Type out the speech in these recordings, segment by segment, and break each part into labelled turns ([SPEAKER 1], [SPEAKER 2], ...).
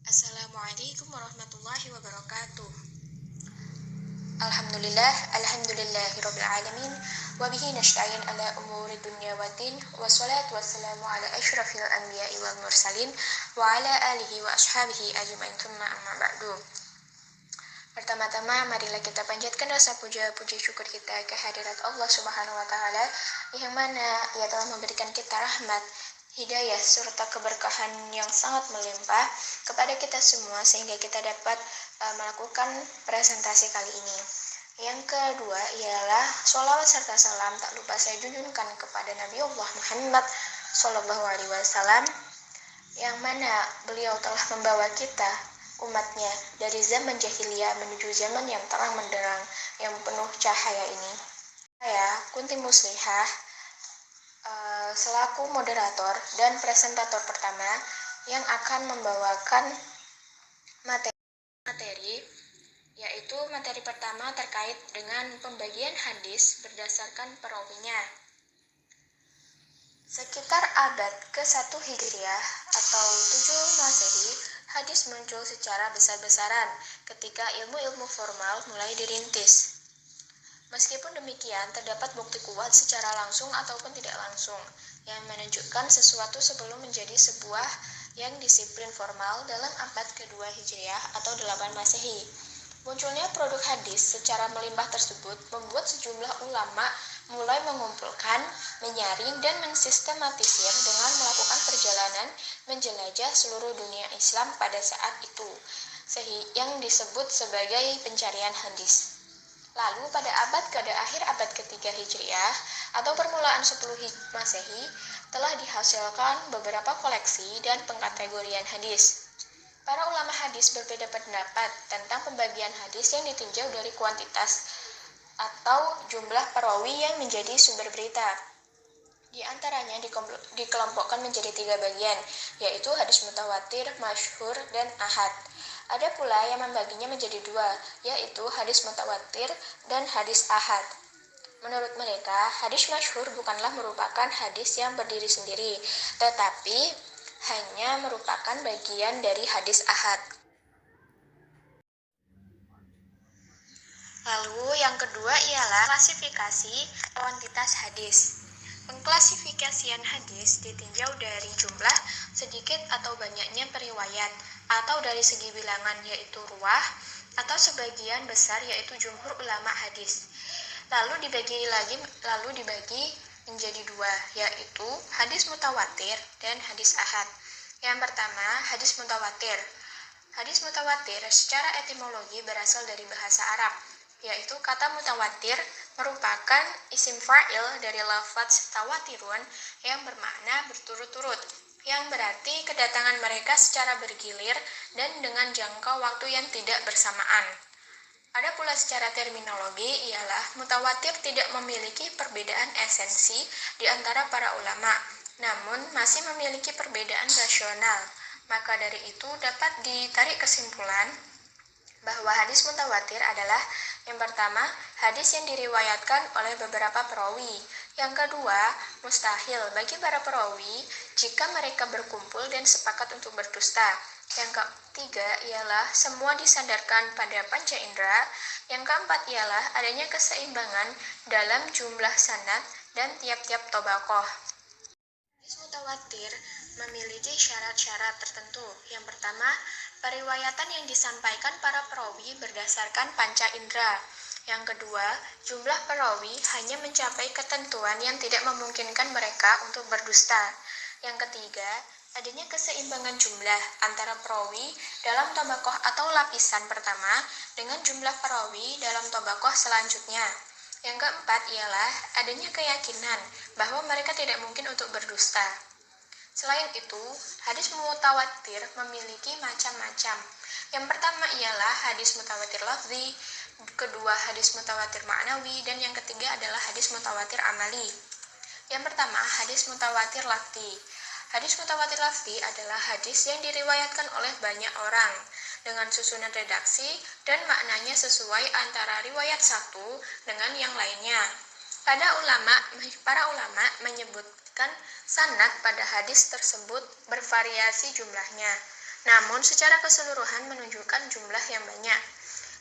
[SPEAKER 1] Assalamualaikum warahmatullahi wabarakatuh. Alhamdulillahirabbil alamin wa bihi nasta'in ala umuri dunya waddin wassalatu wassalamu ala asyrafil anbiya'i wal mursalin wa ala alihi wa ashabihi ajmain tsumma amma ba'du. Pertama-tama marilah kita panjatkan rasa puji syukur kita kehadirat Allah Subhanahu wa taala yang mana Ia telah memberikan kita rahmat, hidayah serta keberkahan yang sangat melimpah kepada kita semua sehingga kita dapat melakukan presentasi kali ini. Yang kedua ialah sholawat serta salam tak lupa saya junjungkan kepada Nabi Allah Muhammad Sallallahu Alaihi Wasallam yang mana beliau telah membawa kita umatnya dari zaman jahiliyah menuju zaman yang terang benderang yang penuh cahaya ini. Saya Kunti Muslihah selaku moderator dan presentator pertama yang akan membawakan materi yaitu materi pertama terkait dengan pembagian hadis berdasarkan perawinya. Sekitar abad ke-1 Hijriah atau 7 Masehi, hadis muncul secara besar-besaran ketika ilmu-ilmu formal mulai dirintis. Meskipun demikian, terdapat bukti kuat secara langsung ataupun tidak langsung yang menunjukkan sesuatu sebelum menjadi sebuah yang disiplin formal dalam abad kedua Hijriah atau 8 Masehi. Munculnya produk hadis secara melimpah tersebut membuat sejumlah ulama mulai mengumpulkan, menyaring, dan mensistematisir dengan melakukan perjalanan menjelajah seluruh dunia Islam pada saat itu, yang disebut sebagai pencarian hadis. Lalu pada akhir abad ketiga Hijriah atau permulaan 10 Masehi telah dihasilkan beberapa koleksi dan pengkategorian hadis. Para ulama hadis berbeda pendapat tentang pembagian hadis yang ditinjau dari kuantitas atau jumlah perawi yang menjadi sumber berita. Di antaranya dikelompokkan menjadi 3 bagian, yaitu hadis mutawatir, masyhur, dan ahad. Ada pula yang membaginya menjadi 2, yaitu hadis mutawatir dan hadis ahad. Menurut mereka, hadis masyhur bukanlah merupakan hadis yang berdiri sendiri, tetapi hanya merupakan bagian dari hadis ahad. Lalu yang kedua ialah klasifikasi kuantitas hadis. Pengklasifikasian hadis ditinjau dari jumlah sedikit atau banyaknya periwayat atau dari segi bilangan yaitu ruwah atau sebagian besar yaitu jumhur ulama hadis. Lalu dibagi menjadi 2 yaitu hadis mutawatir dan hadis ahad. Yang pertama, hadis mutawatir. Hadis mutawatir secara etimologi berasal dari bahasa Arab, yaitu kata mutawatir merupakan isim fa'il dari lafaz tawatirun yang bermakna berturut-turut, yang berarti kedatangan mereka secara bergilir dan dengan jangka waktu yang tidak bersamaan. Ada pula secara terminologi ialah mutawatir tidak memiliki perbedaan esensi di antara para ulama, namun masih memiliki perbedaan rasional. Maka dari itu dapat ditarik kesimpulan bahwa hadis mutawatir adalah yang pertama, hadis yang diriwayatkan oleh beberapa perawi. Yang kedua, mustahil bagi para perawi jika mereka berkumpul dan sepakat untuk berdusta. Yang ketiga ialah semua disandarkan pada panca indera. Yang keempat ialah adanya keseimbangan dalam jumlah sanad dan tiap-tiap tobakoh. Hadis mutawatir memiliki syarat-syarat tertentu. Yang pertama, periwayatan yang disampaikan para perawi berdasarkan panca indera. Yang kedua, jumlah perawi hanya mencapai ketentuan yang tidak memungkinkan mereka untuk berdusta. Yang ketiga, adanya keseimbangan jumlah antara perawi dalam tobakoh atau lapisan pertama dengan jumlah perawi dalam tobakoh selanjutnya. Yang keempat ialah adanya keyakinan bahwa mereka tidak mungkin untuk berdusta. Selain itu, hadis mutawatir memiliki macam-macam. Yang pertama ialah hadis mutawatir lafzi, kedua hadis mutawatir ma'nawi, dan yang ketiga adalah hadis mutawatir amali. Yang pertama, hadis mutawatir lafzi. Hadis mutawatir lafzi adalah hadis yang diriwayatkan oleh banyak orang dengan susunan redaksi dan maknanya sesuai antara riwayat satu dengan yang lainnya. Para ulama menyebutkan sanad pada hadis tersebut bervariasi jumlahnya. namun secara keseluruhan menunjukkan jumlah yang banyak.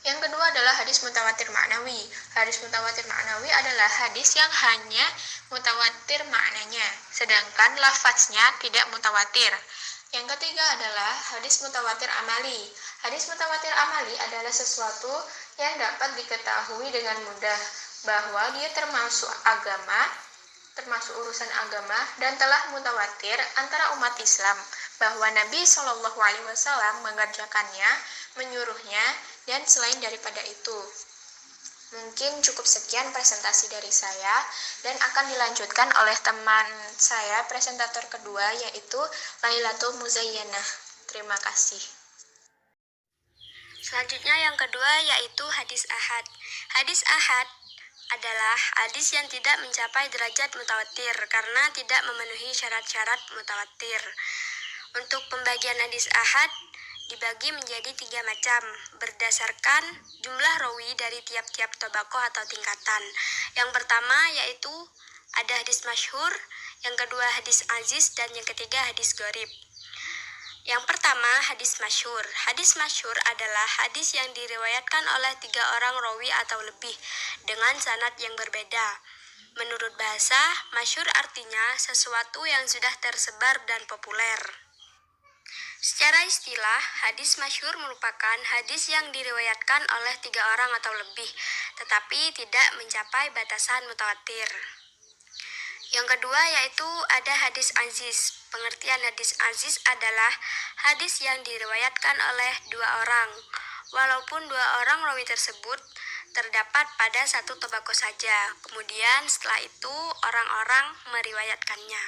[SPEAKER 1] Yang kedua adalah hadis mutawatir ma'nawi. Hadis mutawatir ma'nawi adalah hadis yang hanya mutawatir maknanya, sedangkan lafaznya tidak mutawatir. Yang ketiga adalah hadis mutawatir amali. Hadis mutawatir amali adalah sesuatu yang dapat diketahui dengan mudah bahwa dia termasuk urusan agama dan telah mutawatir antara umat Islam, bahwa Nabi Shallallahu Alaihi Wasallam mengerjakannya, menyuruhnya, dan selain daripada itu. Mungkin cukup sekian presentasi dari saya dan akan dilanjutkan oleh teman saya presentator kedua, yaitu Lailatul Muzayyanah. Terima kasih.
[SPEAKER 2] Selanjutnya yang kedua yaitu hadis ahad. Hadis ahad adalah hadis yang tidak mencapai derajat mutawatir karena tidak memenuhi syarat-syarat mutawatir. Untuk pembagian hadis ahad dibagi menjadi 3 macam berdasarkan jumlah rawi dari tiap-tiap tabaqah atau tingkatan. Yang pertama yaitu ada hadis masyhur, yang kedua hadis aziz, dan yang ketiga hadis gharib. Yang pertama, hadis masyhur. Hadis masyhur adalah hadis yang diriwayatkan oleh 3 orang rawi atau lebih dengan sanad yang berbeda. Menurut bahasa, masyhur artinya sesuatu yang sudah tersebar dan populer. Secara istilah, hadis masyhur merupakan hadis yang diriwayatkan oleh 3 orang atau lebih, tetapi tidak mencapai batasan mutawatir. Yang kedua yaitu ada hadis aziz. Pengertian hadis aziz adalah hadis yang diriwayatkan oleh 2 orang, walaupun 2 orang rawi tersebut terdapat pada satu tabaqah saja. Kemudian setelah itu orang-orang meriwayatkannya.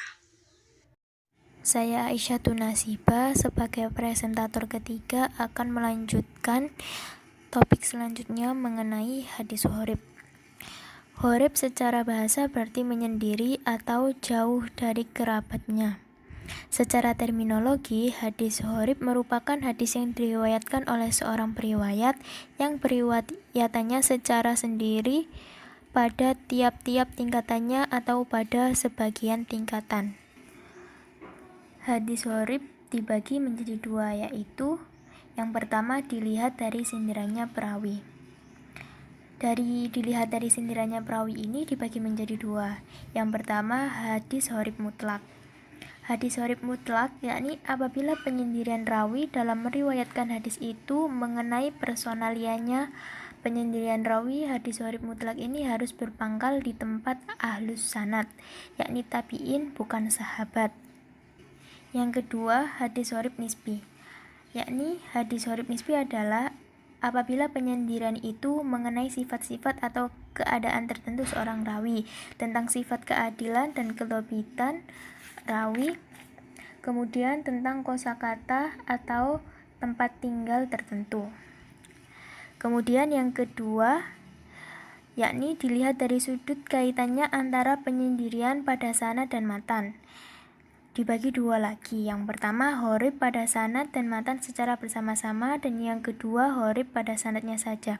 [SPEAKER 3] Saya Aisyatun Nasiba sebagai presentator ketiga akan melanjutkan topik selanjutnya mengenai hadis gharib. Gharib secara bahasa berarti menyendiri atau jauh dari kerabatnya. Secara terminologi, hadis gharib merupakan hadis yang diriwayatkan oleh seorang periwayat yang periwayatannya secara sendiri pada tiap-tiap tingkatannya atau pada sebagian tingkatan. Hadis gharib dibagi menjadi 2, yaitu yang pertama dilihat dari sindirannya perawi. Dilihat dari sindirannya perawi ini dibagi menjadi 2. Yang pertama hadis gharib mutlak. Hadis gharib mutlak yakni apabila penyendirian rawi dalam meriwayatkan hadis itu mengenai personalianya. Penyendirian rawi hadis gharib mutlak ini harus berpangkal di tempat ahlus sanad, yakni tabi'in bukan sahabat. Yang kedua, hadis gharib nisbi. Yakni hadis gharib nisbi adalah apabila penyendirian itu mengenai sifat-sifat atau keadaan tertentu seorang rawi, tentang sifat keadilan dan kelobitan rawi, kemudian tentang kosakata atau tempat tinggal tertentu. Kemudian yang kedua, yakni dilihat dari sudut kaitannya antara penyendirian pada sanad dan matan. Dibagi 2 lagi. Yang pertama gharib pada sanad dan matan secara bersama-sama, dan yang kedua gharib pada sanadnya saja.